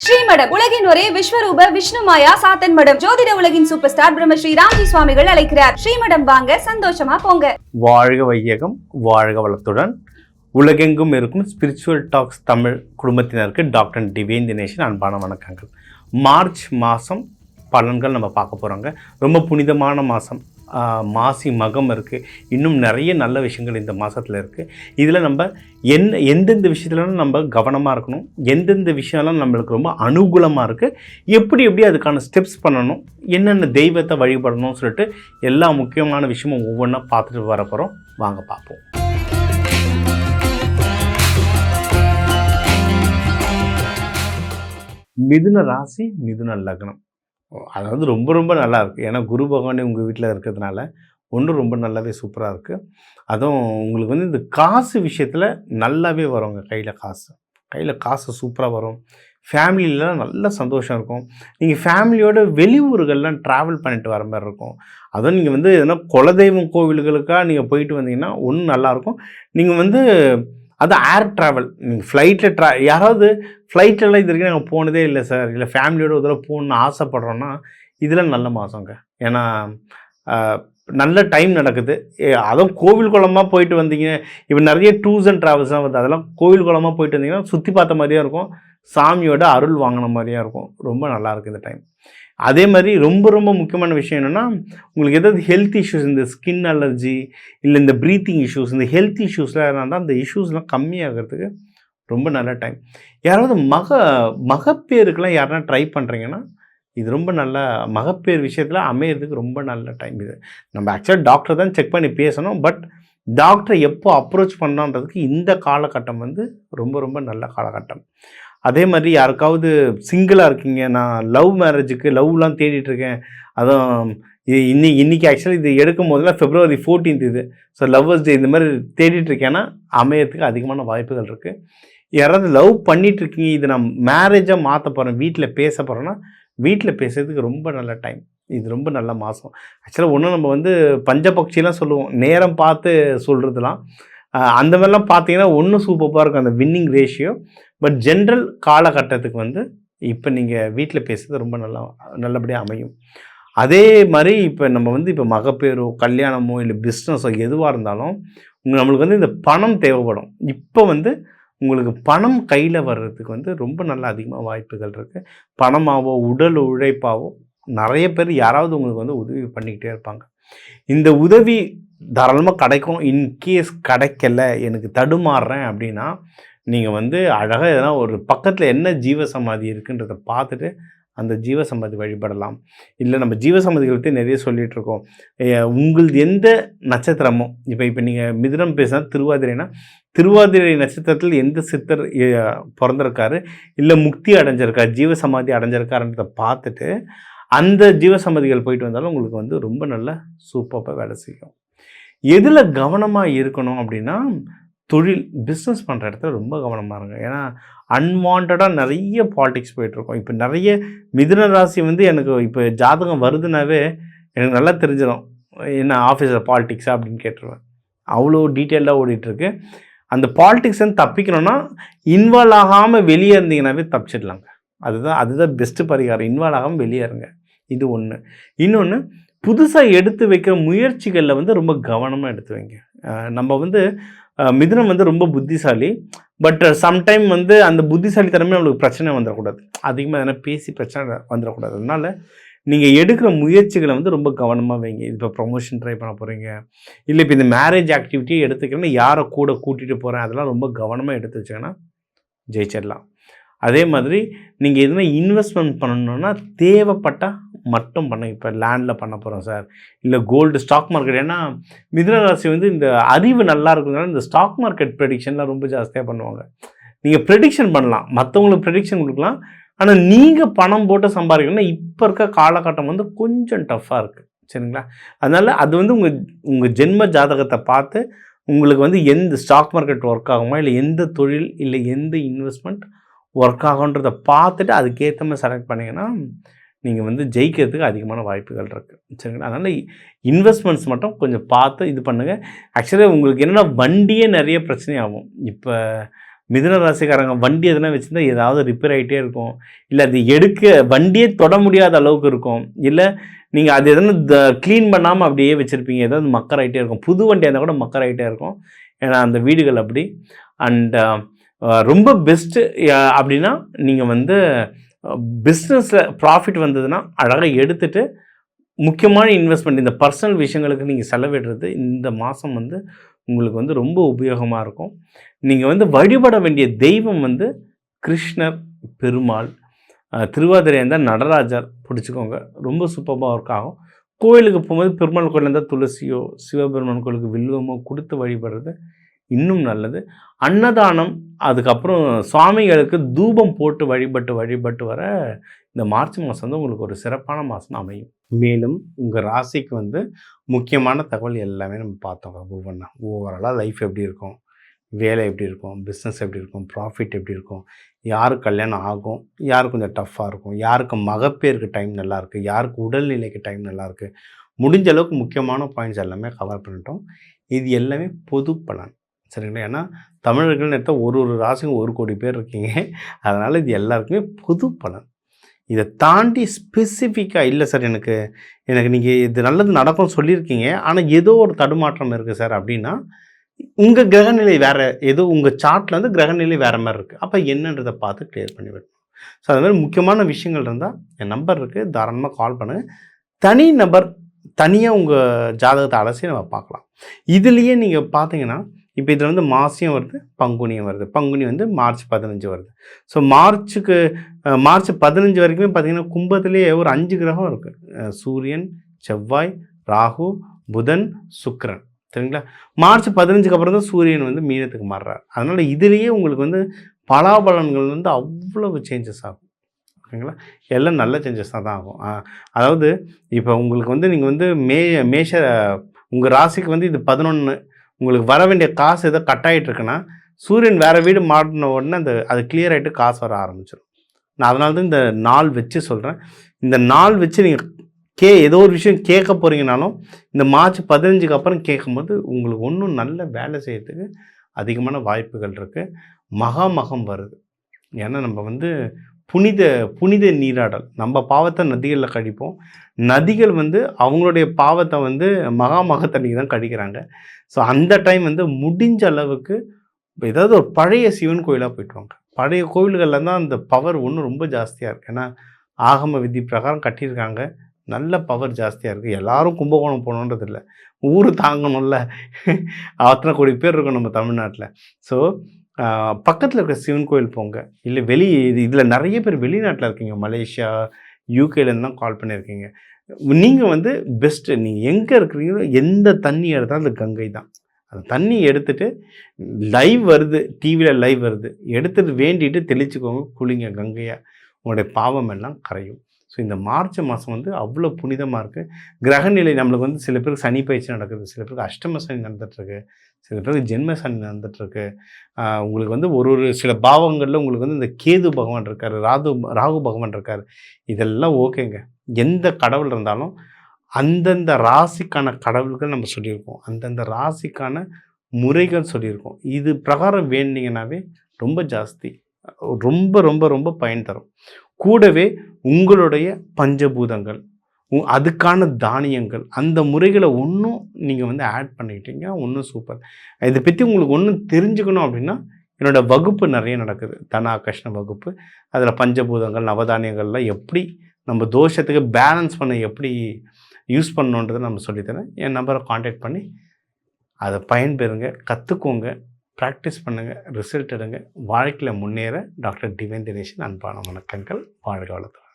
ஸ்ரீமடம் உலகின் ஒரே விஸ்வரூப விஷ்ணுமாயா சாத்தன் மடம். ஜோதிட உலகின் சூப்பர் ஸ்டார் பிரம்மஸ்ரீ ராம்ஜி சுவாமிகள் அழைக்கிறார். ஸ்ரீமடம் வாங்க, சந்தோஷமா போங்க. வாழ்க வையகம், வாழ்க வளத்துடன். உலகெங்கும் இருக்கும் ஸ்பிரிச்சுவல் டாக்ஸ் தமிழ் குடும்பத்தினருக்கு டாக்டர் டிவைன் தினேஷன் அன்பான வணக்கங்கள். மார்ச் மாதம் பலன்கள் நம்ம பார்க்க போகிறோங்க. ரொம்ப புனிதமான மாதம். மாசி மகம் இருக்குது. இன்னும் நிறைய நல்ல விஷயங்கள் இந்த மாதத்தில் இருக்குது. இதில் நம்ம எந்தெந்த விஷயத்துலலாம் நம்ம கவனமாக இருக்கணும், எந்தெந்த விஷயம்லாம் நம்மளுக்கு ரொம்ப அனுகூலமாக இருக்குது, எப்படி அதுக்கான ஸ்டெப்ஸ் பண்ணணும், என்னென்ன தெய்வத்தை வழிபடணும்னு சொல்லிட்டு எல்லா முக்கியமான விஷயமும் ஒவ்வொன்றா பார்த்துட்டு வர போகிறோம். வாங்க பார்ப்போம். மிதுன ராசி, மிதுன லக்னம். அதாவது ரொம்ப நல்லா இருக்குது. ஏன்னா குரு பகவானே உங்கள் வீட்டில் இருக்கிறதுனால ஒன்றும் ரொம்ப நல்லாவே சூப்பராக இருக்குது. அதுவும் உங்களுக்கு வந்து இந்த காசு விஷயத்தில் நல்லாவே வருங்க. கையில் காசு சூப்பராக வரும். ஃபேமிலியிலலாம் நல்ல சந்தோஷம் இருக்கும். நீங்கள் ஃபேமிலியோட வெளியூர்கள்லாம் ட்ராவல் பண்ணிட்டு வர மாதிரி இருக்கும். அதுவும் நீங்கள் வந்து எதனா குலதெய்வம் கோவில்களுக்காக நீங்கள் போயிட்டு வந்தீங்கன்னா ஒன்றும் நல்லாயிருக்கும். நீங்கள் வந்து அது ஏர் ட்ராவல், நீங்கள் ஃப்ளைட்டில் யாராவது ஃப்ளைட்லலாம் இது வரைக்கும் நாங்கள் போனதே இல்லை சார், இல்லை ஃபேமிலியோட ஒரு தடவை போகணுன்னு ஆசைப்பட்றோன்னா இதில் நல்ல மாதங்க. ஏன்னா நல்ல டைம் நடக்குது. அதுவும் கோவில் குளமாக போயிட்டு வந்தீங்க. இப்போ நிறைய டூர்ஸ் அண்ட் ட்ராவல்ஸ்லாம் வருது. அதெல்லாம் கோவில் குளமாக போயிட்டு வந்தீங்கன்னா சுற்றி பார்த்த மாதிரியாக இருக்கும், சாமியோட அருள் வாங்கின மாதிரியாக இருக்கும். ரொம்ப நல்லாயிருக்கு இந்த டைம். அதே மாதிரி ரொம்ப முக்கியமான விஷயம் என்னென்னா, உங்களுக்கு எதாவது ஹெல்த் இஷ்யூஸ், இந்த ஸ்கின் அலர்ஜி இல்லை இந்த ப்ரீத்திங் இஷ்யூஸ், இந்த ஹெல்த் இஷ்யூஸ்லாம் இருந்தால் அந்த இஷ்யூஸ்லாம் கம்மியாகிறதுக்கு ரொம்ப நல்ல டைம். யாராவது மகப்பேருக்கெலாம் யாருன்னா ட்ரை பண்ணுறீங்கன்னா இது ரொம்ப நல்ல மகப்பேறு விஷயத்தில் அமையிறதுக்கு ரொம்ப நல்ல டைம் இது. நம்ம ஆக்சுவலாக டாக்டர் தான் செக் பண்ணி பேசணும். பட் டாக்டரை எப்போ அப்ரோச் பண்ணலான்றதுக்கு இந்த காலகட்டம் வந்து ரொம்ப நல்ல காலகட்டம். அதே மாதிரி யாருக்காவது சிங்கிளாக இருக்கீங்க, நான் லவ் மேரேஜுக்கு லவ்லாம் தேடிட்டுருக்கேன், அதுவும் இன்றைக்கி ஆக்சுவலி இது எடுக்கும் போதெல்லாம் February 14 இது. ஸோ லவ்வர்ஸ் டே இந்த மாதிரி தேடிட்டுருக்கேன்னா அமையறதுக்கு அதிகமான வாய்ப்புகள் இருக்குது. யாராவது லவ் பண்ணிகிட்ருக்கீங்க, இது நான் மேரேஜாக மாற்ற போகிறேன், வீட்டில் பேச போகிறேன்னா வீட்டில் பேசுறதுக்கு ரொம்ப நல்ல டைம். இது ரொம்ப நல்ல மாதம். ஆக்சுவலாக ஒன்றும் நம்ம வந்து பஞ்சபக்ஷிலாம் சொல்லுவோம், நேரம் பார்த்து சொல்கிறதுலாம். அந்த மாதிரிலாம் பார்த்தீங்கன்னா ஒன்றும் சூப்பராக இருக்கும் அந்த வின்னிங் ரேஷியோ. பட் ஜென்ரல் காலகட்டத்துக்கு வந்து இப்போ நீங்கள் வீட்டில் பேசுகிறது ரொம்ப நல்லபடியாக அமையும். அதே மாதிரி இப்போ நம்ம வந்து இப்போ மகப்பேரோ கல்யாணமோ இல்லை பிஸ்னஸோ எதுவாக இருந்தாலும் நம்மளுக்கு வந்து இந்த பணம் தேவைப்படும். இப்போ வந்து உங்களுக்கு பணம் கையில் வர்றதுக்கு வந்து ரொம்ப நல்ல அதிகமாக வாய்ப்புகள் இருக்குது. பணமாவோ உடல் உழைப்பாவோ நிறைய பேர் யாராவது உங்களுக்கு வந்து உதவி பண்ணிக்கிட்டே இருப்பாங்க. இந்த உதவி தாராளமாக கிடைக்கும். இன்கேஸ் கிடைக்கல, எனக்கு தடுமாறுறேன் அப்படின்னா நீங்கள் வந்து அழகாக எதனா ஒரு பக்கத்தில் என்ன ஜீவசமாதி இருக்குன்றதை பார்த்துட்டு அந்த ஜீவசமாதி வழிபடலாம். இல்லை நம்ம ஜீவசமாதிகளை பற்றி நிறைய சொல்லிகிட்ருக்கோம். உங்களுக்கு எந்த நட்சத்திரமோ, இப்போ நீங்கள் மிதுனம் பேசினா திருவாதிரைனா திருவாதிரை நட்சத்திரத்தில் எந்த சித்தர் பிறந்திருக்காரு, இல்லை முக்தி அடைஞ்சிருக்காரு, ஜீவசமாதி அடைஞ்சிருக்காருன்றதை பார்த்துட்டு அந்த ஜீவசமாதிகள் போயிட்டு வந்தாலும் உங்களுக்கு வந்து ரொம்ப நல்ல சூப்பராக வேலை செய்யும். எதில் கவனமாக இருக்கணும் அப்படின்னா, தொழில் பிஸ்னஸ் பண்ணுற இடத்துல ரொம்ப கவனமாக இருங்க. ஏன்னா அன்வான்டாக நிறைய பாலிடிக்ஸ் போயிட்டுருக்கோம். இப்போ நிறைய மிதுன ராசி வந்து எனக்கு இப்போ ஜாதகம் வருதுனாவே எனக்கு நல்லா தெரிஞ்சிடும் என்ன ஆஃபீஸில் பாலிடிக்ஸா அப்படின்னு கேட்டுருவேன். அவ்வளோ டீட்டெயிலாக ஓடிட்டுருக்கு. அந்த பாலிடிக்ஸ் வந்து தப்பிக்கணும்னா இன்வால்வ் ஆகாமல் வெளியே இருந்தீங்கன்னாவே தப்பிச்சிடலாங்க. அதுதான் பெஸ்ட்டு பரிகாரம். இன்வால்வ் ஆகாமல் வெளியே இருங்க. இது ஒன்று. இன்னொன்று, புதுசாக எடுத்து வைக்கிற முயற்சிகளில் வந்து ரொம்ப கவனமாக எடுத்து வைங்க. நம்ம வந்து மிதுனம் வந்து ரொம்ப புத்திசாலி. பட் சம்டைம் வந்து அந்த புத்திசாலித்தனமே நம்மளுக்கு பிரச்சனை வந்துடக்கூடாது. அதிகமாக எதனா பேசி பிரச்சனை வந்துடக்கூடாது. அதனால் நீங்கள் எடுக்கிற முயற்சிகளை வந்து ரொம்ப கவனமாக வைங்க. இப்போ ப்ரொமோஷன் ட்ரை பண்ண போகிறீங்க, இல்லை இப்போ இந்த மேரேஜ் ஆக்டிவிட்டியை எடுத்துக்கிறேன்னா யாரை கூட கூட்டிகிட்டு போகிறேன், அதெல்லாம் ரொம்ப கவனமாக எடுத்து வச்சிங்கன்னா ஜெயிச்சிடலாம். அதே மாதிரி நீங்கள் எதுனா இன்வெஸ்ட்மெண்ட் பண்ணணுன்னா தேவைப்பட்டால் மட்டும் பண்ணுங்க. இப்போ லேண்டில் பண்ண போகிறோம் சார், இல்லை கோல்டு, ஸ்டாக் மார்க்கெட். ஏன்னா மிதுன ராசி வந்து இந்த அறிவு நல்லா இருக்கிறதுனால இந்த ஸ்டாக் மார்க்கெட் ப்ரெடிக்ஷன்லாம் ரொம்ப ஜாஸ்தியாக பண்ணுவாங்க. நீங்கள் ப்ரெடிக்ஷன் பண்ணலாம், மற்றவங்களுக்கு ப்ரெடிக்ஷன் கொடுக்கலாம். ஆனால் நீங்கள் பணம் போட்டு சம்பாதிக்கணும்னா இப்போ இருக்க காலகட்டம் வந்து கொஞ்சம் டஃப்பாக இருக்குது. சரிங்களா? அதனால் அது வந்து உங்கள் ஜென்ம ஜாதகத்தை பார்த்து உங்களுக்கு வந்து எந்த ஸ்டாக் மார்க்கெட் ஒர்க் ஆகுமா, இல்லை எந்த தொழில், இல்லை எந்த இன்வெஸ்ட்மெண்ட் ஒர்க் ஆகுன்றதை பார்த்துட்டு அதுக்கேற்ற மாதிரி செலக்ட் பண்ணிங்கன்னா நீங்கள் வந்து ஜெயிக்கிறதுக்கு அதிகமான வாய்ப்புகள் இருக்குது. சரிங்களா? அதனால் இன்வெஸ்ட்மெண்ட்ஸ் மட்டும் கொஞ்சம் பார்த்து இது பண்ணுங்கள். ஆக்சுவலாக உங்களுக்கு என்னென்னா வண்டியே நிறைய பிரச்சனையாகும். இப்போ மிதுன ராசிக்காரங்க வண்டி எதனா வச்சுருந்தா ஏதாவது ரிப்பேர் ஆகிட்டே இருக்கும், இல்லை அது வண்டியே தொட முடியாத அளவுக்கு இருக்கும், இல்லை நீங்கள் அது எதனா க்ளீன் பண்ணாமல் அப்படியே வச்சுருப்பீங்க, ஏதாவது மக்கர் ஆகிட்டே இருக்கும். புது வண்டியாக இருந்தால் கூட மக்கர் ஆகிட்டே இருக்கும். ஏன்னா அந்த வீடுகள் அப்படி. அண்ட் ரொம்ப பெஸ்ட்டு அப்படின்னா நீங்கள் வந்து பிஸ்னஸில் ப்ராஃபிட் வந்ததுன்னா அழகாக எடுத்துகிட்டு முக்கியமான இன்வெஸ்ட்மெண்ட் இந்த பர்சனல் விஷயங்களுக்கு நீங்கள் செலவிடுறது இந்த மாதம் வந்து உங்களுக்கு வந்து ரொம்ப உபயோகமாக இருக்கும். நீங்கள் வந்து வழிபட வேண்டிய தெய்வம் வந்து கிருஷ்ணர், பெருமாள், திருவாதிரை இருந்தால் நடராஜர் பிடிச்சிக்கோங்க, ரொம்ப சூப்பராக ஒர்க் ஆகும். கோயிலுக்கு போகும்போது பெருமாள் கோயில் இருந்தால் துளசியோ சிவபெருமான் கோயிலுக்கு வில்வமோ கொடுத்து வழிபடுறது இன்னும் நல்லது. அன்னதானம், அதுக்கப்புறம் சுவாமிகளுக்கு தூபம் போட்டு வழிபட்டு வர இந்த மார்ச் மாதம் வந்து உங்களுக்கு ஒரு சிறப்பான மாதம் அமையும். மேலும் உங்கள் ராசிக்கு வந்து முக்கியமான தகவல் எல்லாமே நம்ம பார்த்தோங்க. ஓவராலாக லைஃப் எப்படி இருக்கும், வேலை எப்படி இருக்கும், பிஸ்னஸ் எப்படி இருக்கும், ப்ராஃபிட் எப்படி இருக்கும், யாருக்கு கல்யாணம் ஆகும், யாருக்கு கொஞ்சம் டஃப்பாக இருக்கும், யாருக்கு மகப்பேருக்கு டைம் நல்லாயிருக்கு, யாருக்கு உடல்நிலைக்கு டைம் நல்லாயிருக்கு, முடிஞ்ச அளவுக்கு முக்கியமான பாயிண்ட்ஸ் எல்லாமே கவர் பண்ணிட்டோம். இது எல்லாமே பொது பலன், சரிங்களா? ஏன்னா தமிழர்கள்னு எடுத்தால் ஒரு ராசிக்கும் 1 கோடி பேர் இருக்கீங்க. அதனால் இது எல்லாருக்குமே பொது பலன். இதை தாண்டி ஸ்பெசிஃபிக்காக இல்லை சார் எனக்கு நீங்கள் இது நல்லது நடக்கும்னு சொல்லியிருக்கீங்க, ஆனால் ஏதோ ஒரு தடுமாற்றம் இருக்குது சார் அப்படின்னா, உங்கள் கிரகநிலை வேறு, ஏதோ உங்கள் சார்ட்டில் வந்து கிரகநிலை வேறு மாதிரி இருக்குது. அப்போ என்னன்றதை பார்த்து கிளியர் பண்ணி விடணும். ஸோ அது மாதிரி முக்கியமான விஷயங்கள் இருந்தால் என் நம்பர் இருக்குது, தாராளமாக கால் பண்ணுங்கள். தனி நபர் தனியாக உங்கள் ஜாதகத்தை அலசி நம்ம பார்க்கலாம். இதுலேயே நீங்கள் பார்த்தீங்கன்னா இப்போ இதில் வந்து மாசியம் வருது, பங்குனியும் வருது. பங்குனி வந்து மார்ச் 15 வருது. ஸோ மார்ச் 15 வரைக்குமே பார்த்திங்கன்னா கும்பத்திலேயே ஒரு 5 கிரகம் இருக்குது. சூரியன், செவ்வாய், ராகு, புதன், சுக்கிரன், சரிங்களா? மார்ச் 15க்கு அப்புறம் தான் சூரியன் வந்து மீனத்துக்கு மாறுறார். அதனால் இதுலேயே உங்களுக்கு வந்து பலாபலன்கள் வந்து அவ்வளவு சேஞ்சஸ் ஆகும், ஓகேங்களா? எல்லாம் நல்ல சேஞ்சஸ் தான் ஆகும். அதாவது இப்போ உங்களுக்கு வந்து நீங்கள் வந்து மேஷ உங்கள் ராசிக்கு வந்து இது 11, உங்களுக்கு வர வேண்டிய காசு ஏதோ கட் ஆகிட்டு இருக்குன்னா சூரியன் வேறு வீடு மாட்டின உடனே அது கிளியர் ஆகிட்டு காசு வர ஆரம்பிச்சிடும். நான் அதனால தான் இந்த நாள் வச்சு சொல்கிறேன். இந்த நாள் வச்சு நீங்கள் ஏதோ ஒரு விஷயம் கேட்க போகிறீங்கனாலும் இந்த மார்ச் 15க்கு அப்புறம் கேட்கும்போது உங்களுக்கு ஒன்றும் நல்ல வேலை செய்யறதுக்கு அதிகமான வாய்ப்புகள் இருக்குது. மகம் வருது. ஏன்னா நம்ம வந்து புனித நீராடல், நம்ம பாவத்தை நதிகளில் கழிப்போம். நதிகள் வந்து அவங்களுடைய பாவத்தை வந்து மகத்தண்ணிக்கு தான் கழிக்கிறாங்க. ஸோ அந்த டைம் வந்து முடிஞ்ச அளவுக்கு ஏதாவது ஒரு பழைய சிவன் கோயிலாக போய்ட்டு வாங்க. பழைய கோயில்களில் தான் அந்த பவர் ஒன்றும் ரொம்ப ஜாஸ்தியாக இருக்குது. ஏன்னா ஆகம விதி பிரகாரம் கட்டியிருக்காங்க, நல்ல பவர் ஜாஸ்தியாக இருக்குது. எல்லாரும் கும்பகோணம் போகணுன்றது இல்லை, ஊர் தாங்கணும்ல, அத்தனை கோடி பேர் இருக்கும் நம்ம தமிழ்நாட்டில். ஸோ பக்கத்தில் இருக்கிற சிவன் கோயில் போங்க. இல்லை இதில் நிறைய பேர் வெளிநாட்டில் இருக்கீங்க, மலேசியா, யூகேலேருந்து கால் பண்ணியிருக்கீங்க. நீங்கள் வந்து பெஸ்ட்டு, நீங்கள் எங்கே இருக்கிறீங்களோ எந்த தண்ணி எடுத்தாலும் அது கங்கை தான். அந்த தண்ணி எடுத்துகிட்டு லைவ் வருது, டிவியில் லைவ் வருது, எடுத்துகிட்டு வேண்டிட்டு தெளிச்சுக்கோங்க, குளிங்க கங்கையாக, உங்களுடைய பாவம் எல்லாம் கரையும். ஸோ இந்த மார்ச் மாதம் வந்து அவ்வளோ புனிதமாக இருக்குது. கிரகநிலை நம்மளுக்கு வந்து சில பேருக்கு சனி பயிற்சி நடக்குது, சில பேருக்கு அஷ்டம சனி நடந்துகிட்ருக்கு, சில பேருக்கு ஜென்ம சனி நடந்துகிட்ருக்கு. உங்களுக்கு வந்து ஒரு சில பாவங்களில் உங்களுக்கு வந்து இந்த கேது பகவான் இருக்கார், ராகு பகவான் இருக்கார். இதெல்லாம் ஓகேங்க. எந்த கடவுள் இருந்தாலும் அந்தந்த ராசிக்கான கடவுள்கள் நம்ம சொல்லியிருக்கோம், அந்தந்த ராசிக்கான முறைகள் சொல்லியிருக்கோம். இது பிரகாரம் வேண்டிங்கன்னாவே ரொம்ப ஜாஸ்தி, ரொம்ப ரொம்ப ரொம்ப பயன் தரும். கூடவே உங்களுடைய பஞ்சபூதங்கள், அதுக்கான தானியங்கள், அந்த முறைகளை ஒன்றும் நீங்கள் வந்து ஆட் பண்ணிக்கிட்டீங்க, ஒன்றும் சூப்பர். இதை பற்றி உங்களுக்கு ஒன்றும் தெரிஞ்சுக்கணும் அப்படின்னா என்னோடய வகுப்பு நிறைய நடக்குது, தனாகர்ஷ்ண வகுப்பு. அதில் பஞ்சபூதங்கள், நவதானியங்கள்லாம் எப்படி நம்ம தோஷத்துக்கு பேலன்ஸ் பண்ண எப்படி யூஸ் பண்ணணுன்றதை நம்ம சொல்லித்தரேன். என் நம்பரை காண்டாக்ட் பண்ணி அதை பயன்பெறுங்க, கற்றுக்கோங்க, ப்ராக்டிஸ் பண்ணுங்கள், ரிசல்ட் எடுங்க. வாழ்க்கையில் முன்னேற டாக்டர் டிவைன் தினேஷன் அன்பான வணக்கங்கள். வாழ்க வளத்துடன்.